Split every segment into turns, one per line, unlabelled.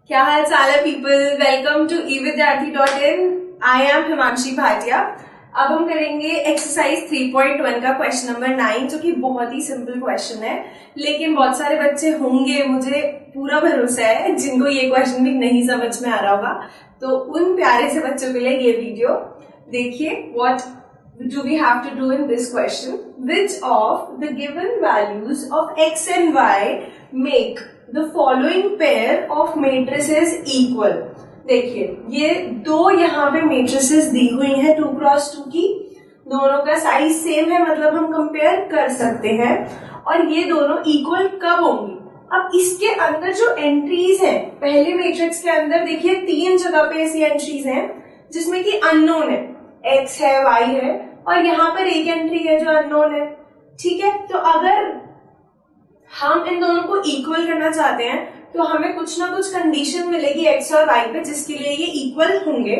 क्या हाल चाल है people. Welcome to evidyarthi.in। I am Himanshi Bhatia. अब हम करेंगे एक्सरसाइज 3.1 का क्वेश्चन नंबर 9, जो कि बहुत ही सिंपल क्वेश्चन है, लेकिन बहुत सारे बच्चे होंगे, मुझे पूरा भरोसा है, जिनको ये क्वेश्चन भी नहीं समझ में आ रहा होगा। तो उन प्यारे से बच्चों के लिए ये वीडियो देखिए। What do we have to do in this question? Which of the given values of x and y make the following pair of matrices equal? देखिए, ये दो यहाँ पे मेट्रिसेस दी हुई हैं 2x2 की, दोनों का साइज सेम है, मतलब हम कंपेयर कर सकते हैं। और ये दोनों इक्वल कब होंगी? अब इसके अंदर जो एंट्रीज हैं, पहले मैट्रिक्स के अंदर देखिए 3 जगह पे ऐसी एंट्रीज हैं जिसमें कि अननोन है, x है, y है, और यहाँ पर एक एंट्री है जो अननोन है। ठीक है, तो अगर हम इन दोनों को इक्वल करना चाहते हैं तो हमें कुछ ना कुछ कंडीशन मिलेगी x और y पे, जिसके लिए ये इक्वल होंगे।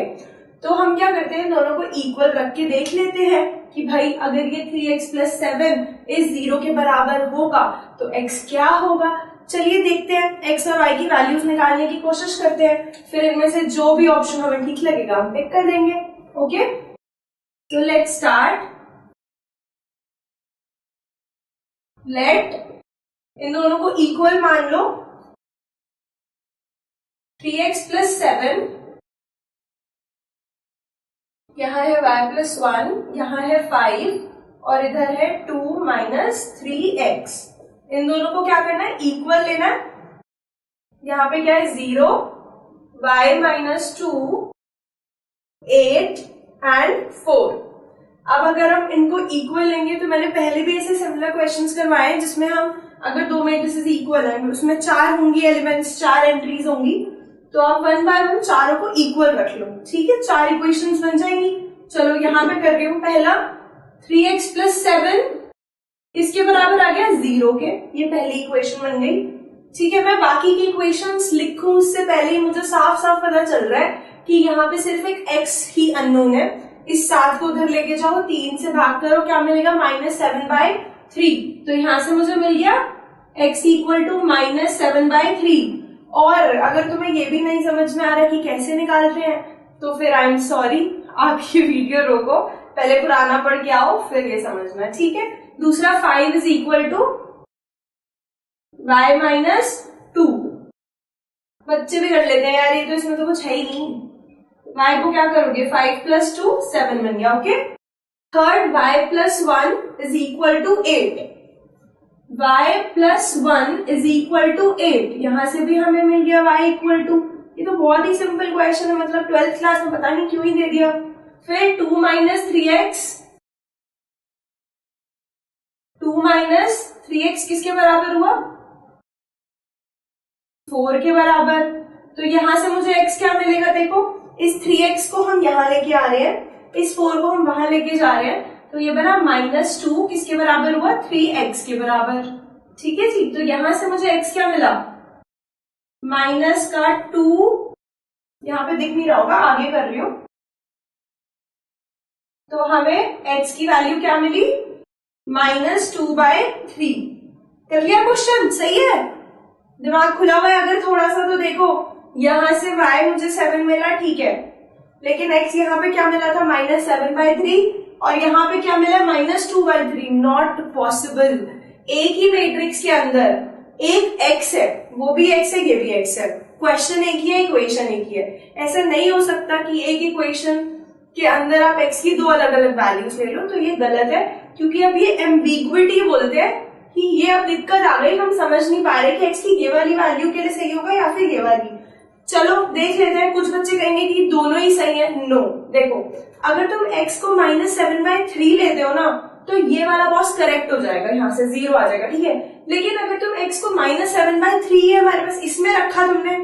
तो हम क्या करते हैं, दोनों को इक्वल रख के देख लेते हैं कि भाई अगर ये 3x + 7 इस 0 के बराबर होगा तो x क्या होगा। चलिए देखते हैं, x और y की वैल्यूज निकालने की कोशिश करते हैं, फिर इनमें से जो भी ऑप्शन हमें ठीक लगेगा हम टिक कर देंगे। ओके, तो लेट्स स्टार्ट। लेट इन दोनों को इक्वल मान लो। 3x + 7, यहाँ है y + 1, यहाँ है 5 और इधर है 2 - 3x। इन दोनों को क्या करना है, इक्वल लेना है। यहाँ पे क्या है, 0, y - 2, 8 एंड 4। अब अगर हम इनको इक्वल लेंगे तो मैंने पहले भी ऐसे सिमिलर क्वेश्चंस करवाए जिसमें हम अगर दो मैट्रिसेस इक्वल है, उसमें 4 होंगी एलिमेंट्स, 4 एंट्रीज होंगी, तो आप 1 बाय 1 चारों को इक्वल रख लो। ठीक है, 4 इक्वेशंस बन जाएंगी। चलो यहाँ पे कर रही हूँ। पहला 3x + 7 इसके बराबर आ गया 0 के, ये पहली इक्वेशन बन गई। ठीक है, मैं बाकी की इक्वेशंस लिखूं उससे पहले ही मुझे साफ साफ पता चल रहा है कि यहाँ पे सिर्फ एक x ही अननोन है। इस 7 को उधर लेके जाओ, 3 से भाग करो, क्या मिलेगा, -7/3। तो यहाँ से मुझे मिल गया x = -7/3। और अगर तुम्हें ये भी नहीं समझ में आ रहा कि कैसे निकालते हैं तो फिर आई एम सॉरी, आप ये वीडियो रोको, पहले पुराना पढ़ के आओ, फिर ये समझना। ठीक है, दूसरा 5 = y - 2। बच्चे भी कर लेते हैं यार, ये तो इसमें तो कुछ है ही नहीं। y को क्या करोगे, 5 + 2 7 बन गया। Okay, third y + 1 = 8। y + 1 = 8, यहां से भी हमें मिल गया y = ये तो बहुत ही सिंपल क्वेश्चन है, मतलब 12th क्लास में पता नहीं क्यों ही दे दिया। फिर 2 - 3x, 2 - 3x किसके बराबर हुआ, 4 के बराबर। तो यहां से मुझे x क्या मिलेगा, देखो इस 3x को हम यहां लेके आ रहे हैं, इस 4 को हम वहां लेके जा रहे हैं, तो ये बना -2 किसके बराबर हुआ, 3x के बराबर। ठीक है जी, तो यहां से मुझे x क्या मिला, -2, यहाँ पे दिख नहीं रहा होगा, आगे कर रही हूं। तो हमें x की वैल्यू क्या मिली, -2/3। कर लिया क्वेश्चन, सही है, दिमाग खुला हुआ है अगर थोड़ा सा तो देखो। यहां से y मुझे 7 मिला, ठीक है, लेकिन x यहाँ पे क्या मिला था, -7/3, और यहाँ पे क्या मिला, -2/3। Not possible. एक ही मैट्रिक्स के अंदर एक x है, वो भी x है, ये भी x है, क्वेश्चन एक ही है, इक्वेशन एक ही है। ऐसा नहीं हो सकता कि एक इक्वेशन के अंदर आप x की 2 अलग अलग वैल्यूज ले लो, तो ये गलत है, क्योंकि अब ये एम्बिग्विटी बोलते हैं कि ये अब दिक्कत आ गई, हम समझ नहीं पा रहे कि x की ये वाली वैल्यू के लिए सही होगा या फिर ये वाली। चलो देख लेते हैं, कुछ बच्चे कहेंगे कि दोनों ही सही है। नो, देखो अगर तुम x को -7/3 लेते हो ना, तो ये वाला बॉक्स करेक्ट हो जाएगा, यहाँ से 0 आ जाएगा। ठीक है, लेकिन अगर तुम x को -7/3 है हमारे पास, इसमें रखा तुमने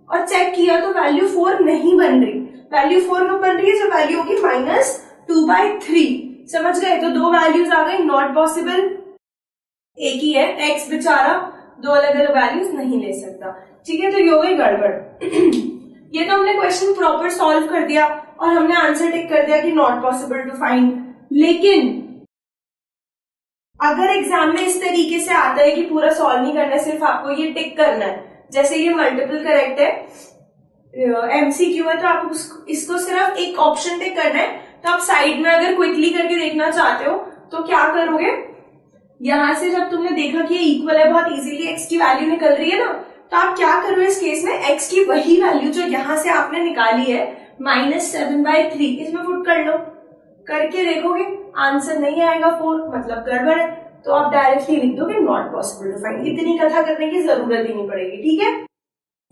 और चेक किया तो वैल्यू 4 नहीं बन रही। वैल्यू 4 कब बन रही है, जब वैल्यू होगी -2/3। समझ गए, तो 2 वैल्यूज आ गई, नॉट पॉसिबल। एक ही है x, बेचारा 2 अलग अलग वैल्यूज नहीं ले सकता। ठीक है, तो ये हो गई गड़बड़। ये तो हमने क्वेश्चन प्रॉपर सॉल्व कर दिया और हमने आंसर टिक कर दिया कि नॉट पॉसिबल टू फाइंड। लेकिन अगर एग्जाम में इस तरीके से आता है कि पूरा सॉल्व नहीं करना है, सिर्फ आपको ये टिक करना है, जैसे ये मल्टीपल करेक्ट है, MCQ है तो आप इसको सिर्फ एक ऑप्शन टिक करना है। तो आप साइड में अगर क्विकली करके देखना चाहते हो तो क्या करोगे, यहां से जब तुमने देखा कि ये इक्वल है, बहुत इजीली x की वैल्यू निकल रही है ना, तो आप क्या करो इस केस में, x की वही वैल्यू जो यहां से आपने निकाली है -7/3 इसमें पुट कर लो। करके देखोगे आंसर नहीं आएगा 4, मतलब गड़बड़ है, तो आप डायरेक्टली लिख दोगे नॉट पॉसिबल टू फाइंड। इतनी कथा करने की जरूरत ही नहीं पड़ेगी, ठीक है।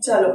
चलो